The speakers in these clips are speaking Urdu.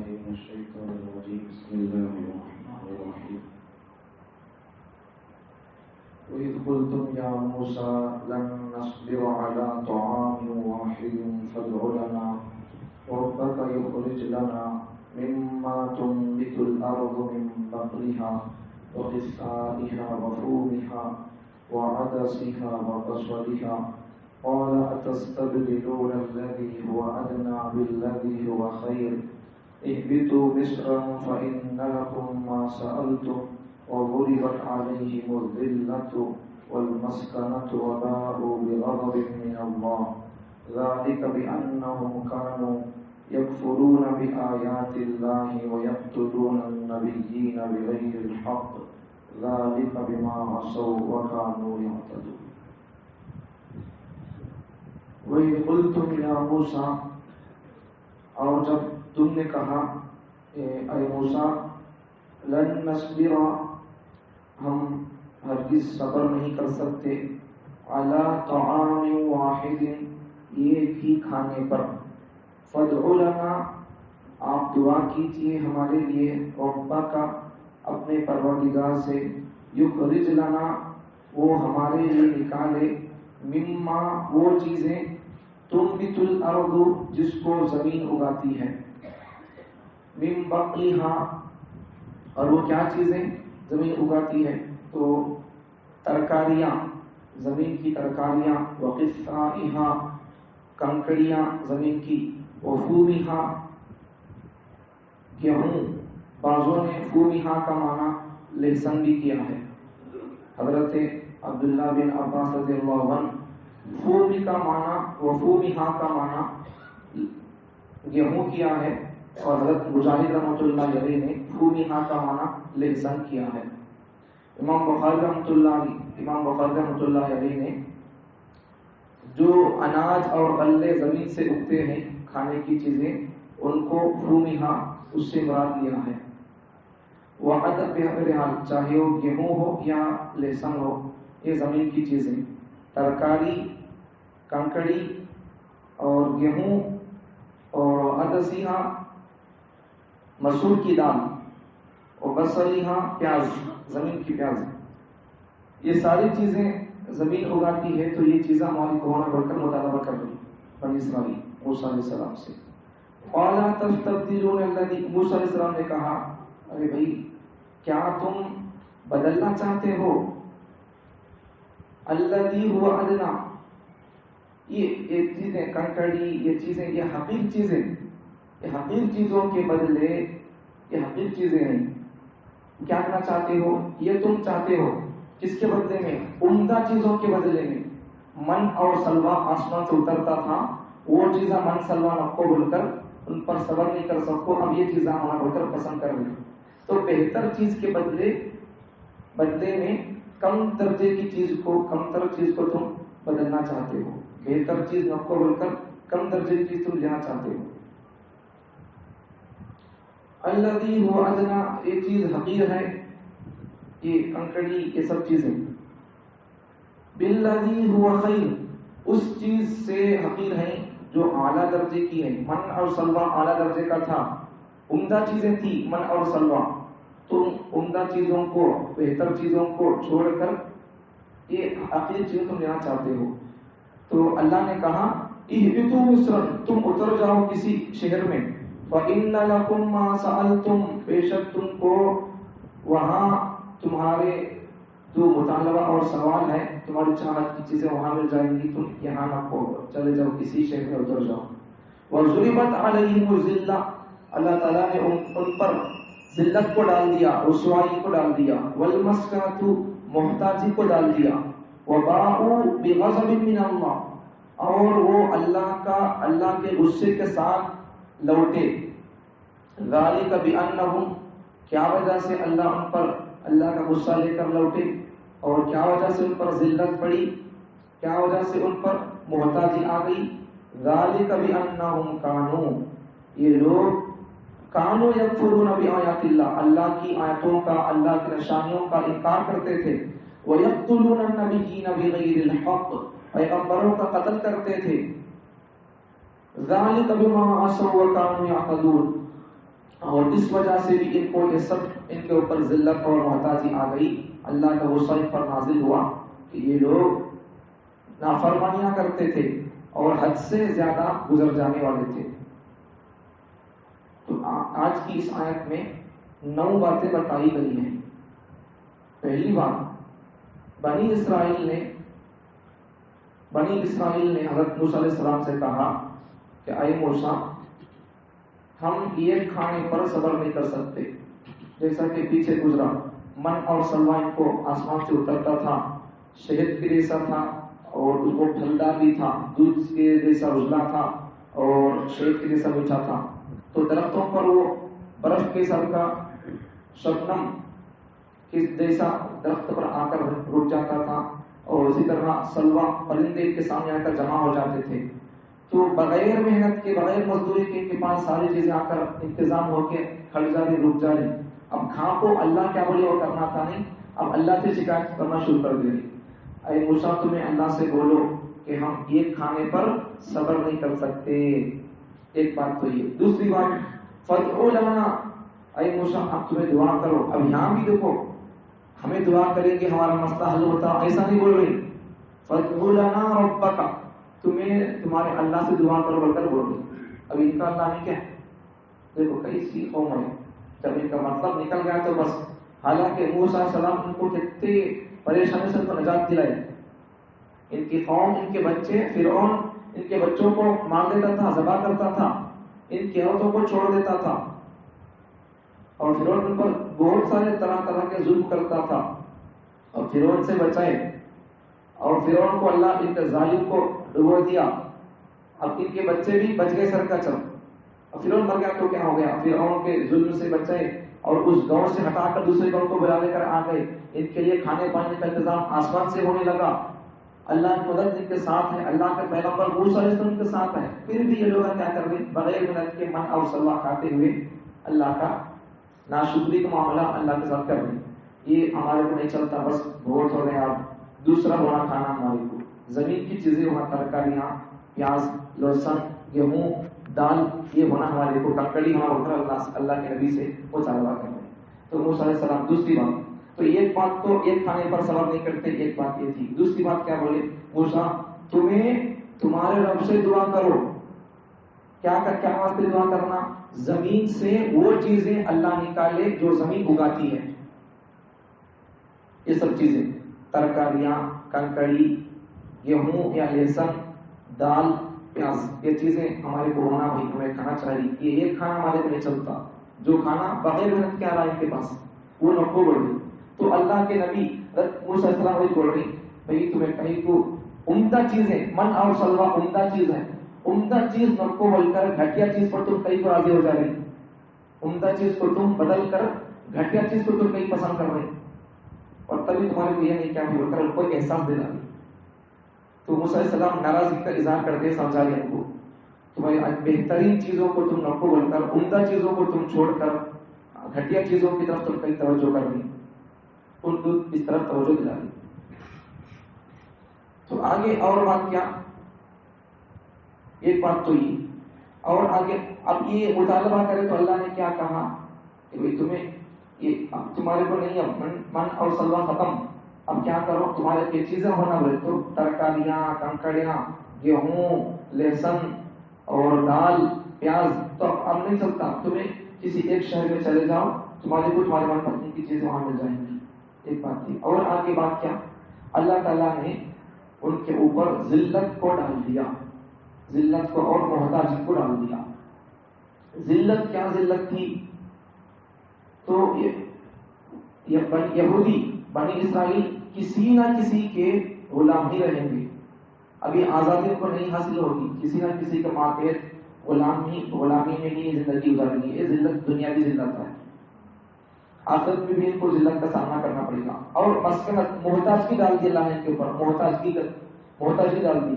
من الشيطان الرجيم بسم الله الرحمن الرحيم وإذ قلتم يا موسى لن نصبر على طعام واحد فادع لنا ربك يخرج لنا مما تنبت الأرض من بقلها وقثائها وفومها وعدسها وبصلها قال أتستبدلون الذي هو أدنى بالذي هو خير اهبطوا مصرا فإن لكم ما سألتم وضربت عليهم الذلة والمسكنة وباءوا بغضب من الله ذلك بأنهم كانوا يكفرون بآيات الله ويقتلون النبيين بغير الحق ذلك بما عصوا وكانوا يعتدون وَإِذْ قُلْتُمْ يَا مُوسَىٰ اور جب تم نے کہا اے موسیٰ لن نصبر ہم ہرگز صبر نہیں کر سکتے علی طعام واحد ایک ہی کھانے پر فادع لنا آپ دعا کیجیے ہمارے لیے ربک اپنے پروردگار سے یخرج لنا وہ ہمارے لیے نکالے مما وہ چیزیں تنبت الارض جس کو زمین اگاتی ہے من بقلها اور وہ کیا چیزیں زمین اگاتی ہے تو ترکاریاں زمین کی ترکاریاں وقثائها کنکڑیاں زمین کی وفومها گیہوں بعضوں نے فومها کا معنی لہسن بھی کیا ہے حضرت عبداللہ بن عباس رضی اللہ عنہ فومی کا معنی وفومها کا معنی گیہوں کیا ہے اور حضرت مجاہد رحمۃ اللہ علیہ نے فومها کا معنی لہسن کیا ہے امام بخاری رحمۃ اللہ علیہ نے جو اناج اور غلے زمین سے اگتے ہیں کھانے کی چیزیں ان کو فومها اس سے مراد لیا ہے وعدد بہرحال چاہے وہ گیہوں ہو یا لہسن ہو یہ زمین کی چیزیں ترکاری کنکڑی اور گیہوں اور عدسیہ مسور کی دال اور بصلیہ پیاز زمین کی پیاز یہ ساری چیزیں زمین اگاتی ہے تو یہ چیزیں ہماری قرآن پڑھ کر مطالبہ کر رہی بنی اسرائیل موسیٰ علیہ السلام سے قال تستبدلون الذی موسیٰ علیہ السلام نے کہا ارے بھائی کیا تم بدلنا چاہتے ہو الذی هو ادنی یہ چیزیں کنکڑی یہ چیزیں یہ حقیر چیزیں یہ حقیر چیزوں کے بدلے یہ حقیر چیزیں نہیں کیا کرنا چاہتے ہو یہ تم چاہتے ہو کس کے بدلے میں عمدہ چیزوں کے بدلے میں من اور سلوا آسمان سے اترتا تھا وہ چیزیں من سلوا نب کو بول کر ان پر صبر نہیں کر سکو اب یہ چیزیں ہمارا بول کر پسند کر رہی تو بہتر چیز کے بدلے میں کم درجے کی چیز کو کم تر چیز کو تم بدلنا چاہتے ہو بہتر چیز نب کو بول کر کم درجے کی چیز تم لینا چاہتے ہو الذی هو ادنی یہ چیز حقیر ہے یہ کنکڑی یہ سب چیزیں بالذی هو خیر اس چیز سے حقیر ہیں جو اعلیٰ درجے کی ہے من اور سلوا اعلیٰ درجے کا تھا عمدہ چیزیں تھی من اور سلوا تم عمدہ چیزوں کو بہتر چیزوں کو چھوڑ کر یہ حقیر چیز تم لینا چاہتے ہو تو اللہ نے کہا اہبطوا مصر تم اتر جاؤ کسی شہر میں فإن لكم ما سألتم بے شک تم کو وہاں تمہارے جو مطالبہ اور سوال ہے تمہاری چاہت کی چیزیں وہاں مل جائیں گی تم یہاں نہ کو چلے جاؤ کسی شہر میں اتر جاؤ وضربت علیہم الذلہ اللہ تعالیٰ نے ان پر ذلت کو ڈال دیا رسوائی کو ڈال دیا والمسکنۃ محتاجی کو ڈال دیا وباءوا بغضب من اللہ اور وہ اللہ کے غصے کے ساتھ لوٹے ذالک بانہم کیا وجہ سے اللہ کا غصہ لے کر لوٹے اور کیا وجہ سے ان پر ذلت پڑی کیا وجہ سے ان پر محتاجی آ گئی ذالک بانہم کانوا یہ لوگ کانوا یکفرون بآیات اللہ کی آیتوں کا اللہ کی نشانیوں کا انکار کرتے تھے وَيَقْتُلُونَ النَّبِيِّينَ بِغَيْرِ الْحَقِّ پیغمبروں کا قتل کرتے تھے ذَلِكَ بِمَا عَصَوْا وَكَانُوا يَعْتَدُونَ اور اس وجہ سے بھی ان کو یہ سب ان کے اوپر ذلت اور محتاجی آ گئی. اللہ کا غصہ ان پر نازل ہوا کہ یہ لوگ نافرمانیاں کرتے تھے اور حد سے زیادہ گزر جانے والے تھے. تو آج کی اس آیت میں 9 باتیں بتائی گئی ہیں. پہلی بات، بنی اسرائیل نے حضرت موسیٰ علیہ السلام سے کہا کہ اے موسیٰ، ہم ایک کھانے پر صبر نہیں کر سکتے. جیسا کہ پیچھے گزرا، من اور سلوہ ان کو آسمان سے اترتا تھا، شہد کے جیسا تھا اور اس کو پھلدار بھی تھا، دودھ کے جیسا اجلا تھا اور شہد کے جیسا میٹھا تھا. تو درختوں پر وہ برف کے سر کا شبنم کے جیسا درخت پر آ کر رک جاتا تھا، اور اسی طرح سلوہ پرندے کے سامنے آ کر جمع ہو جاتے تھے. تو بغیر محنت کے، بغیر مزدوری کے ان کے پاس ساری چیزیں آ کر انتظام ہو کے کھڑ جا رہی، رک جا رہی. اب کھا کو اللہ کیا بولے وہ کرنا تھا نہیں، اب اللہ سے شکایت کرنا شروع کر دے. اے موسیٰ، تمہیں اللہ سے بولو کہ ہم ایک کھانے پر صبر نہیں کر سکتے. ایک بات تو یہ. دوسری بات، فَادْعُ لَنَا، اے موسیٰ اب تمہیں دعا کرو. اب یہاں بھی دیکھو، ہمیں دعا کریں کہ ہمارا مسئلہ حل ہوتا، ایسا نہیں بول رہی. فَادْعُ لَنَا رَبَّكَ، تمہیں تمہارے اللہ سے دعا کرو بول کر بول رہی. اب ان کا اللہ نہیں کیا؟ دیکھو کئی قوم ہے، جب ان کا مطلب نکل گیا تو بس. حالانکہ موسیٰ علیہ السلام ان کو کتنی پریشانی سے ان کو نجات دلائی. ان کی قوم، ان کے بچے، فرعون ان کے بچوں کو مار دیتا تھا، ذبح کرتا تھا، ان کی عورتوں کو چھوڑ دیتا تھا، اور فرعون ان پر بہت سارے طرح طرح کے ظلم کرتا تھا. اور فرعون سے بچائے، اور فرعون کو اللہ ان کے ظالم کو ڈبو دیا. اب ان کے بچے بھی بچ گئے سر کا چل. اب فرعون مر گیا تو کیا ہو گیا؟ فرعون کے ظلم سے بچائے اور اس گاؤں سے ہٹا کر دوسرے گاؤں کو بلا لے کر آ گئے. ان کے لیے کھانے پانے کا انتظام آسمان سے ہونے لگا. اللہ کی مدد ان کے ساتھ ہے، اللہ کے پیغمبر موسیٰ علیہ السلام ان کے ساتھ ہے. پھر بھی یہ لوگ کیا کر رہے؟ بغیر محنت کے من اور سلوہ کھاتے ہوئے اللہ کا ناشکری کا معاملہ اللہ کے ساتھ کر رہے. یہ ہمارے کو نہیں چلتا، بس بہت ہو گئے. آپ دوسرا ہونا کھانا ہمارے کو، زمین کی چیزیں ہونا، ترکاریاں، پیاز، لہسن، گیہوں، دال، یہ ہونا ہمارے کو، ککڑی ہونا ہوتا اللہ کے نبی سے وہ چالوا کر رہے. تو موسیٰ علیہ السلام. دوسری بات تو ایک بات تو ایک کھانے پر صبر نہیں کرتے، ایک بات یہ تھی. دوسری بات کیا بولے؟ موسیٰ تمہیں تمہارے رب سے دعا کرو. کیا واسطے دعا کرنا؟ زمین سے وہ چیزیں اللہ نکالے جو زمین اگاتی ہے. یہ سب چیزیں، ترکاریاں، کنکڑی، گیہوں یا لہسن، دال، پیاز، یہ چیزیں ہمارے کو ہونا بھائی، ہمیں کھانا چاہیے. یہ ایک کھانا ہمارے کو نہیں چلتا. جو کھانا بغیر محنت کے آ رہا ہے ان کے پاس، وہ نقو بڑھ گئی. تو اللہ کے نبی موسیٰ علیہ السلام وہی بول رہی بھائی تمہیں کہیں کو عمدہ چیزیں، من اور سلوہ عمدہ چیز ہے. عمدہ چیز نقو بول کر گھٹیا چیز پر تم کہیں کو راضی ہو جا رہی. عمدہ چیز کو تم بدل کر گھٹیا چیز کو تم کہیں پسند کر رہے، اور تبھی تمہارے کو یہ نہیں کیا بول کر کوئی احساس دلا دی. تو موسیٰ علیہ السلام ناراضگی کا اظہار کرتے سمجھا رہے ان کو، تمہاری بہترین چیزوں کو تم نقو بول کر، عمدہ چیزوں کو تم چھوڑ کر گھٹیا چیزوں کی طرف تم کہیں توجہ کر دی، ان کو اس طرف توجہ دلا دی. تو آگے اور بات کیا؟ ایک بات تو یہ، اور آگے اب یہ مطالبہ کرے تو اللہ نے کیا کہا کہ بھائی تمہیں یہ اب تمہارے کو نہیں، اب من اور سلوہ ختم، اب کیا کرو؟ تمہارے یہ چیزیں ہونا بولے تو ترکاریاں، کنکڑیاں، گیہوں، لہسن اور دال، پیاز، تو اب نہیں چلتا. تمہیں کسی ایک شہر میں چلے جاؤ، تمہارے کو تمہارے من پسند کی چیزیں وہاں مل جائیں گی. ایک بات تھی. اور آگے بات کیا؟ اللہ تعالیٰ نے ان کے اوپر ذلت کو ڈال دیا، ذلت کو اور محتاجی کو ڈال دیا. ذلت کیا ذلت تھی؟ تو یہ یہودی بنی اسرائیل کسی نہ کسی کے غلام ہی رہیں گے. ابھی آزادی کو نہیں حاصل ہوگی، کسی نہ کسی کے ماتحت غلامی میں ہی زندگی گزاریں گی. یہ ذلت دنیاوی ذلت ہے، آخرت میں بھی ان کو ذلت کا سامنا کرنا پڑے گا. اور مسکنت، محتاجگی ڈال دی اللہ نے ان کے اوپر، محتاجگی ڈال دی.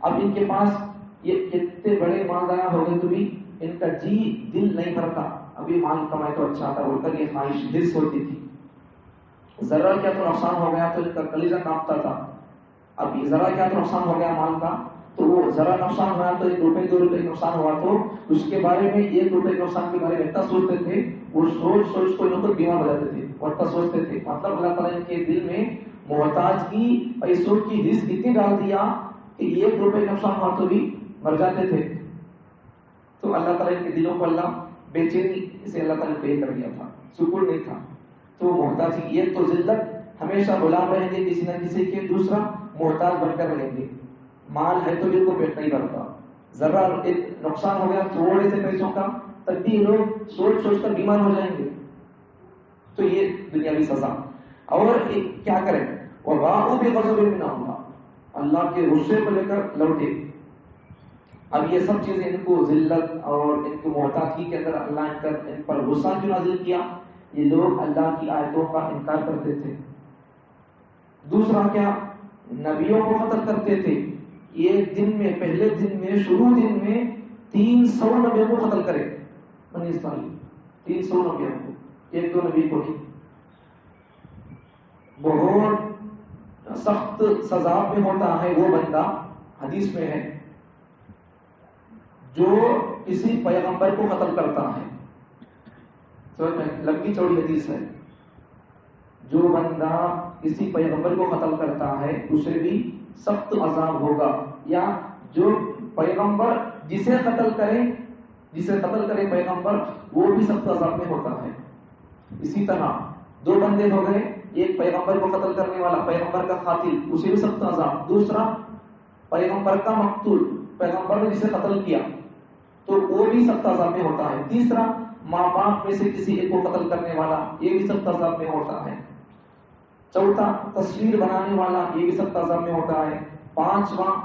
اب ان کے پاس یہ کتنے بڑے مالدار ہو گئے تو بھی ان کا دل نہیں بھرتا. ابھی مال کمائے تو اچھا تھا بول کر یہ خواہش حص ہوتی تھی. ذرا کیا تو نقصان ہو گیا تو ان کا کلیجہ کانپتا تھا. اب ذرا کیا تو نقصان ہو گیا مال کا تو وہ ذرا نقصان ہوا تو 1 روپے 2 روپے نقصان ہوا تو اس کے بارے میں 1 روپے نقصان کے بارے میں اتنا سوچتے تھے، وہ سوچ کو ان کو بیمار ہو جاتے تھے اور اتنا سوچتے تھے. مطلب اللہ تعالیٰ ان کے دل میں محتاج کی پیسوں کی حص اتنی ڈال دیا کہ 1 روپے نقصان ہوا تو بھی مر جاتے تھے. تو اللہ تعالیٰ ان کے دلوں کو اللہ بے چینی سے اللہ تعالیٰ نے کر دیا تھا، سکون نہیں تھا. تو محتاجی ایک تو ذلت، ہمیشہ غلام رہیں گے کسی نہ کسی کے، دوسرا محتاج بن کر رہیں گے. مال ہے تو ان کو پیٹ نہیں بھرتا، ذرا ایک نقصان ہو گیا تھوڑے سے پیسوں کا تب بھی لوگ سوچ کر بیمار ہو جائیں گے. تو یہ دنیاوی سزا. اور کیا کریں، وَبَاءُوا بِغَضَبٍ مِّنَ اللَّهِ، اللہ کے غصے کو لے کر لوٹے. اب یہ سب چیزیں ان کو ذلت اور ان کو محتاجی کے اندر اللہ ان پر غصہ کیوں نازل کیا؟ یہ لوگ اللہ کی آیتوں کا انکار کرتے تھے. دوسرا کیا، نبیوں کو قتل کرتے تھے. ایک دن میں، پہلے دن میں، شروع دن میں 300 نبیوں کو قتل کرے بنی اسرائیل. 300 نبیوں کو، 1-2 نبی کو نہیں. بہت سخت سزا میں ہوتا ہے وہ بندہ، حدیث میں ہے، جو کسی پیغمبر کو قتل کرتا ہے. لمبی چوڑی حدیث ہے. جو بندہ کسی پیغمبر کو قتل کرتا ہے اسے بھی سخت عذاب ہوگا. یا جو پیغمبر جسے قتل کرے پیغمبر، وہ بھی سخت عذاب میں ہوتا ہے. اسی طرح 2 بندے ہو گئے، ایک پیغمبر کو قتل کرنے والا، پیغمبر کا قاتل، اسے بھی سخت عذاب. دوسرا پیغمبر کا مقتول، پیغمبر نے جسے قتل کیا تو وہ بھی سخت عذاب میں ہوتا ہے. تیسرا ماں باپ میں سے کسی ایک کو قتل کرنے والا، یہ بھی سخت عذاب میں ہوتا ہے. چوتھا تصویر بنانے والا، یہ بھی سخت عذاب میں ہوتا ہے. 5واں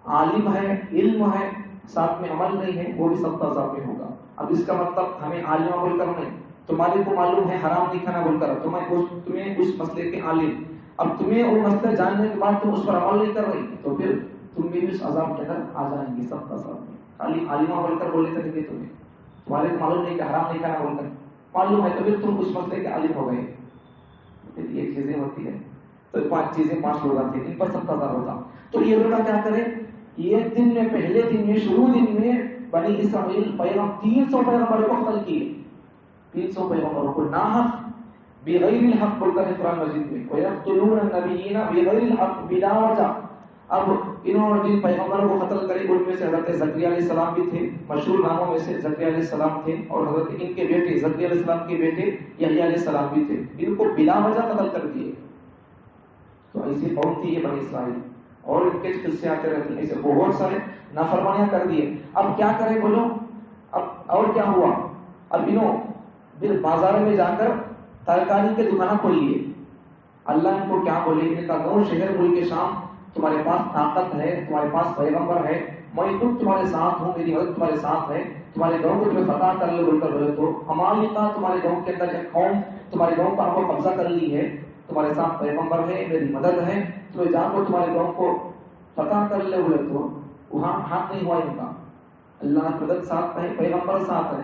عالم ہے، علم ہے، ساتھ میں عمل نہیں ہے، وہ بھی سخت عذاب میں ہوگا. اب اس کا مطلب ہمیں عالمہ بول کر نہیں، تمہارے کو معلوم ہے حرام نہیں کھانا بول کر، تمہیں اس مسئلے کے عالم، اب تمہیں وہ مسئلہ جاننے کے بعد تم اس پر عمل نہیں کر رہی تو پھر تم بھی اس عذاب کے اندر آ جائیں گے، سخت عذاب میں. خالی عالمہ بول کر بولنے کریں گے تمہارے کو معلوم نہیں کہ حرام نہیں کھانا بول کر معلوم ہے تو پھر تم اس مسئلے کے عالم ہو گئے. یہ چیزیں ہوتی ہیں. تو 5 چیزیں 5 لوگ آتے ہیں، ان پر سخت عذاب ہوتا. تو یہ لوگ کیا کریں، ایک دن میں، پہلے دن میں، شروع دن میں بنی اسرائیل 300 پیغمبروں کو قتل کیے. 300 پیغمبروں کو ناحق بغیر الحق بول کر قرآن مجید میں، وَيَقْتُلُونَ النَّبِيِّينَ بِغَيْرِ الْحَقِّ بِلَا وَجْهٍ. اب انہوں نے جن پیغمبروں کو قتل کرے ان میں سے حضرت زکریا علیہ السلام بھی تھے. مشہور ناموں میں سے زکریا علیہ السلام تھے، اور حضرت ان کے بیٹے زکریا علیہ السلام کے بیٹے یحییٰ علیہ السلام بھی تھے. ان کو بلا وجہ قتل کر دیے. تو ایسی قوم تھی یہ بنی اسرائیل، اور ان کے قصے آتے رہتے ہیں. ایسے بہت سارے نافرمانیاں کر دیے. اب کیا کریں بولو، اب اور کیا ہوا، اب انہوں پھر بازار میں جا کر ترکاری کے دکانیں کھول لیے. اللہ ان کو کیا بولے، ان کا گاؤں شہر ملک شام، تمہارے پاس طاقت ہے، تمہارے پاس پیغمبر ہے، میں خود تمہارے ساتھ ہوں، میری مدد تمہارے ساتھ ہے، تمہارے گاؤں کو تمہیں فتح کر لے بول کر بولے تو ہماری تمہارے گاؤں کے اندر ایک قوم تمہارے گاؤں پر ہم کو قبضہ کر لی ہے، تمہارے ساتھ پیغمبر ہے، میری مدد ہے، تمہیں جا کر تمہارے گاؤں کو فتح کر لے بولے تو وہاں ہاتھ نہیں ہوا ان کا. اللہ کی مدد ساتھ ہے، پیغمبر ساتھ ہے،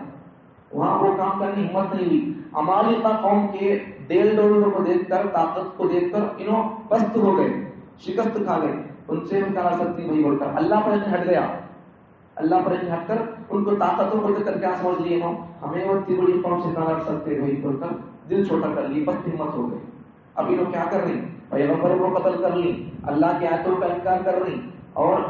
وہاں وہ کام کرنے ہمت نہیں ہوئی. عمالقہ قوم کے ڈیل ڈولوں کو دیکھ کر، طاقت کو دیکھ کر انہوں پست ہو گئے، شکست کھا گئے. ان سے ہم کہا سکتی نہیں بول کر اللہ پر ہٹ گیا. اللہ پر ہٹ کر ان کو طاقتوں کو دیکھ کر کیا سمجھ لیے ہمیں وہ اتنی بڑی قوم سے نہ لڑ سکتے بھائی بول کر دل چھوٹا کر لی، بس ہمت ہو گئی. اب انہوں کیا کر رہی، پیغمبر کو قتل کر لی، اللہ کی آیتوں کا انکار کر رہی، اور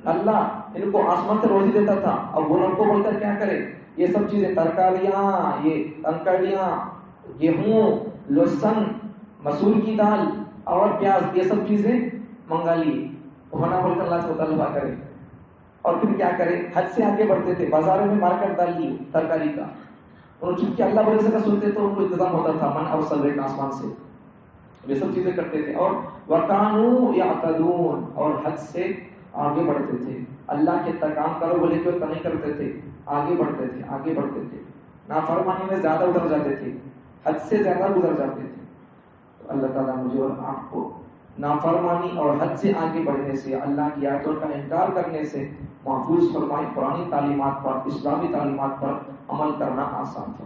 اللہ ان کو آسمان سے روزی دیتا تھا. اب وہ لوگ کو بول کر کیا کرے، یہ سب چیزیں ترکاریاں، یہ کنکڑیاں، گیہوں، لہسن، مسور کی دال اور پیاز، یہ سب چیزیں منگا لی ہونا بول کر اللہ سے طلبہ کرے. اور پھر کیا کرے، حد سے آگے بڑھتے تھے، بازاروں میں مارکیٹ ڈال دی ترکاری کا. اور چونکہ اللہ بولے سے کا سنتے تو ان کو انتظام ہوتا تھا من اور سلویٹ آسمان سے، یہ سب چیزیں کرتے تھے. اور وَكَانُوا يَعْتَدُونَ، اور حد سے آگے بڑھتے تھے. اللہ کے کام کرو بولے تو نہیں کرتے تھے، آگے بڑھتے تھے، آگے بڑھتے تھے، نافرمانی میں زیادہ اتر جاتے تھے، حد سے زیادہ گزر جاتے تھے. تو اللہ تعالیٰ مجھے اور آپ کو نافرمانی اور حد سے آگے بڑھنے سے، اللہ کی آیتوں کا انکار کرنے سے محفوظ فرمائے. قرآنی تعلیمات پر، اسلامی تعلیمات پر عمل کرنا آسان ہے.